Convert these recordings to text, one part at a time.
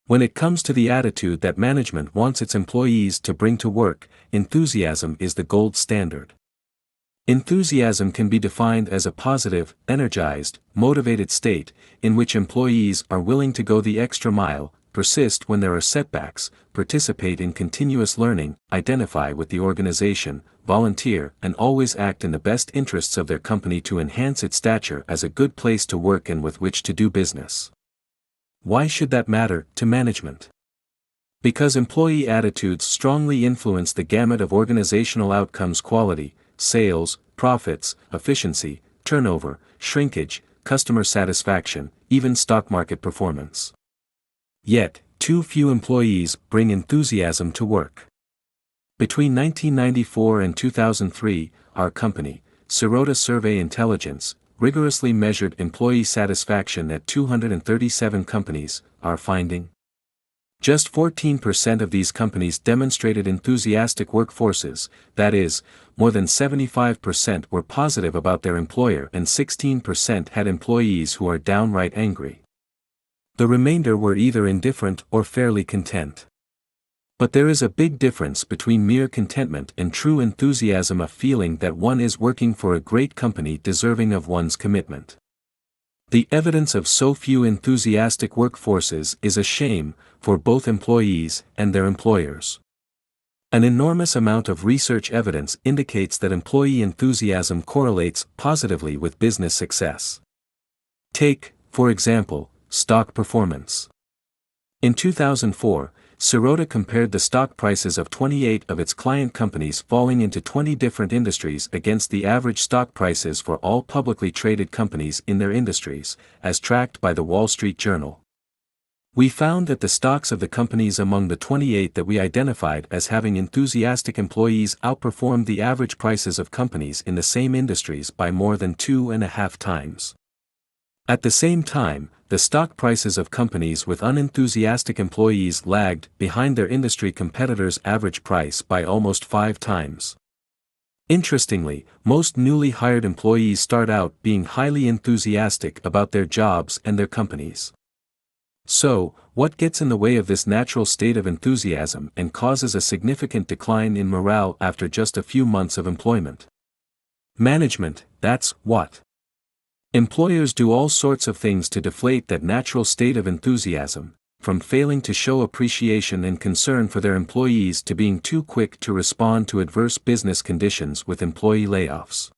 When it comes to the attitude that management wants its employees to bring to work, enthusiasm is the gold standard. Enthusiasm can be defined as a positive, energized, motivated state, in which employees are willing to go the extra mile, persist when there are setbacks, participate in continuous learning, identify with the organization, volunteer, and always act in the best interests of their company to enhance its stature as a good place to work and with which to do business. Why should that matter to management? Because employee attitudes strongly influence the gamut of organizational outcomes: quality, sales, profits, efficiency, turnover, shrinkage, customer satisfaction, even stock market performance. Yet, too few employees bring enthusiasm to work. Between 1994 and 2003, our company, Sirota Survey Intelligence, rigorously measured employee satisfaction at 237 companies. Our finding? Just 14% of these companies demonstrated enthusiastic workforces, that is, more than 75% were positive about their employer and 16% had employees who are downright angry. The remainder were either indifferent or fairly content. But there is a big difference between mere contentment and true enthusiasm, a feeling that one is working for a great company deserving of one's commitment. The evidence of so few enthusiastic workforces is a shame for both employees and their employers. An enormous amount of research evidence indicates that employee enthusiasm correlates positively with business success. Take, for example, stock performance. In 2004, Sirota compared the stock prices of 28 of its client companies falling into 20 different industries against the average stock prices for all publicly traded companies in their industries, as tracked by the Wall Street Journal. We found that the stocks of the companies among the 28 that we identified as having enthusiastic employees outperformed the average prices of companies in the same industries by more than 2.5 times. At the same time, the stock prices of companies with unenthusiastic employees lagged behind their industry competitors' average price by almost 5 times. Interestingly, most newly hired employees start out being highly enthusiastic about their jobs and their companies. So, what gets in the way of this natural state of enthusiasm and causes a significant decline in morale after just a few months of employment? Management, that's what. Employers do all sorts of things to deflate that natural state of enthusiasm, from failing to show appreciation and concern for their employees to being too quick to respond to adverse business conditions with employee layoffs.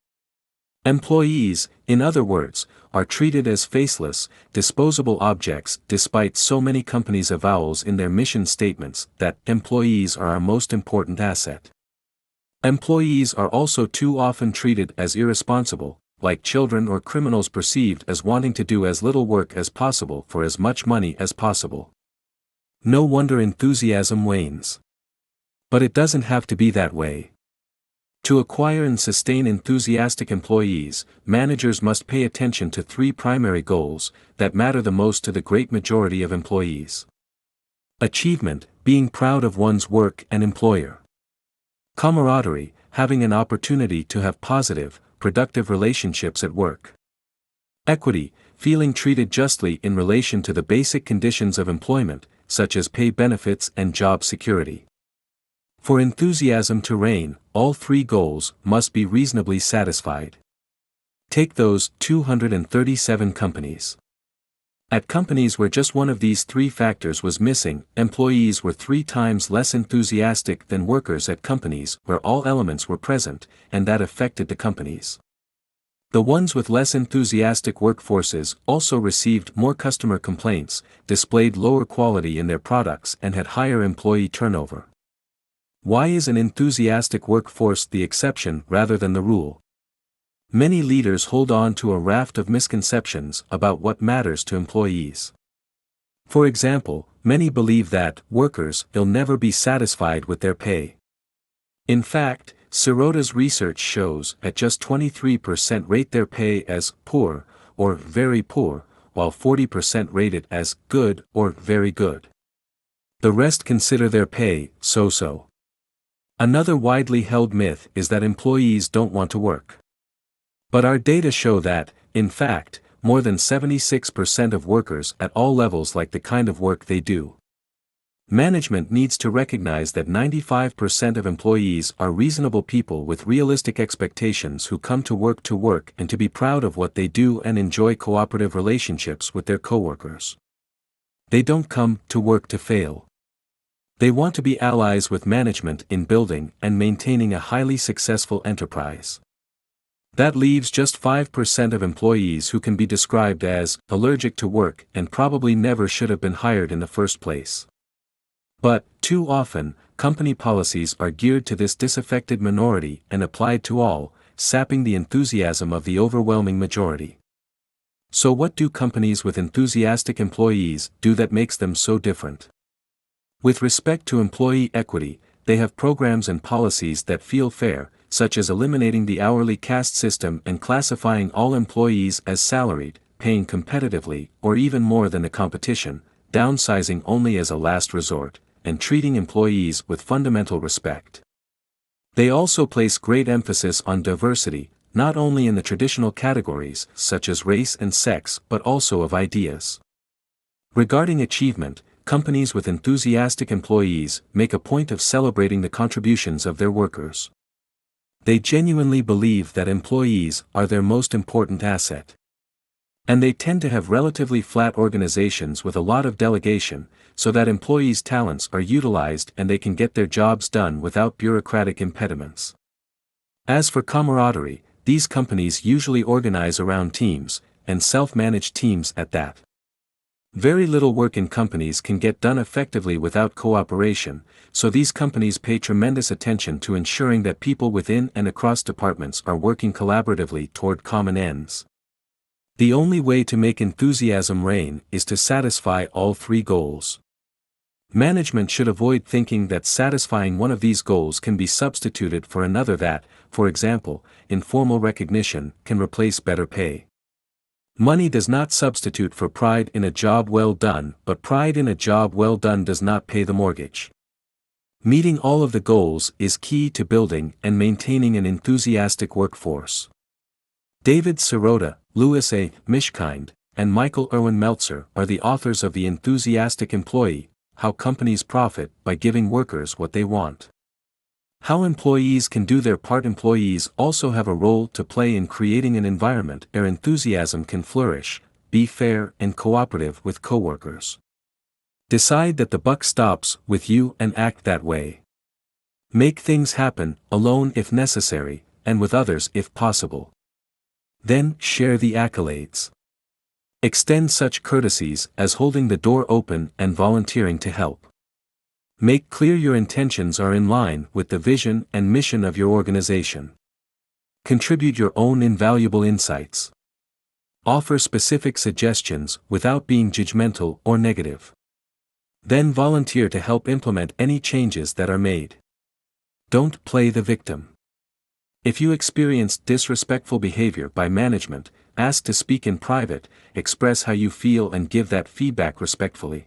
Employees, in other words, are treated as faceless, disposable objects despite so many companies' avowals in their mission statements that employees are our most important asset. Employees are also too often treated as irresponsible, like children or criminals, perceived as wanting to do as little work as possible for as much money as possible. No wonder enthusiasm wanes. But it doesn't have to be that way. To acquire and sustain enthusiastic employees, managers must pay attention to 3 primary goals that matter the most to the great majority of employees. Achievement, being proud of one's work and employer. Camaraderie, having an opportunity to have positive, productive relationships at work. Equity, feeling treated justly in relation to the basic conditions of employment, such as pay, benefits, and job security. For enthusiasm to reign, all 3 goals must be reasonably satisfied. Take those 237 companies. At companies where just one of these 3 factors was missing, employees were 3 times less enthusiastic than workers at companies where all elements were present, and that affected the companies. The ones with less enthusiastic workforces also received more customer complaints, displayed lower quality in their products, and had higher employee turnover. Why is an enthusiastic workforce the exception rather than the rule? Many leaders hold on to a raft of misconceptions about what matters to employees. For example, many believe that workers will never be satisfied with their pay. In fact, Sirota's research shows that just 23% rate their pay as poor or very poor, while 40% rate it as good or very good. The rest consider their pay so-so. Another widely held myth is that employees don't want to work. But our data show that, in fact, more than 76% of workers at all levels like the kind of work they do. Management needs to recognize that 95% of employees are reasonable people with realistic expectations who come to work and to be proud of what they do and enjoy cooperative relationships with their coworkers. They don't come to work to fail. They want to be allies with management in building and maintaining a highly successful enterprise. That leaves just 5% of employees who can be described as allergic to work and probably never should have been hired in the first place. But, too often, company policies are geared to this disaffected minority and applied to all, sapping the enthusiasm of the overwhelming majority. So what do companies with enthusiastic employees do that makes them so different? With respect to employee equity, they have programs and policies that feel fair, such as eliminating the hourly caste system and classifying all employees as salaried, paying competitively or even more than the competition, downsizing only as a last resort, and treating employees with fundamental respect. They also place great emphasis on diversity, not only in the traditional categories such as race and sex but also of ideas. Regarding achievement, companies with enthusiastic employees make a point of celebrating the contributions of their workers. They genuinely believe that employees are their most important asset. And they tend to have relatively flat organizations with a lot of delegation, so that employees' talents are utilized and they can get their jobs done without bureaucratic impediments. As for camaraderie, these companies usually organize around teams, and self-managed teams at that. Very little work in companies can get done effectively without cooperation, so these companies pay tremendous attention to ensuring that people within and across departments are working collaboratively toward common ends. The only way to make enthusiasm reign is to satisfy all three goals. Management should avoid thinking that satisfying one of these goals can be substituted for another that, for example, informal recognition, can replace better pay. Money does not substitute for pride in a job well done, but pride in a job well done does not pay the mortgage. Meeting all of the goals is key to building and maintaining an enthusiastic workforce. David Sirota, Louis A. Mishkind, and Michael Irwin Meltzer are the authors of The Enthusiastic Employee: How Companies Profit by Giving Workers What They Want. How employees can do their part. Employees also have a role to play in creating an environment where enthusiasm can flourish, be fair and cooperative with coworkers. Decide that the buck stops with you and act that way. Make things happen, alone if necessary, and with others if possible. Then share the accolades. Extend such courtesies as holding the door open and volunteering to help. Make clear your intentions are in line with the vision and mission of your organization. Contribute your own invaluable insights. Offer specific suggestions without being judgmental or negative. Then volunteer to help implement any changes that are made. Don't play the victim. If you experience disrespectful behavior by management, ask to speak in private, express how you feel and give that feedback respectfully.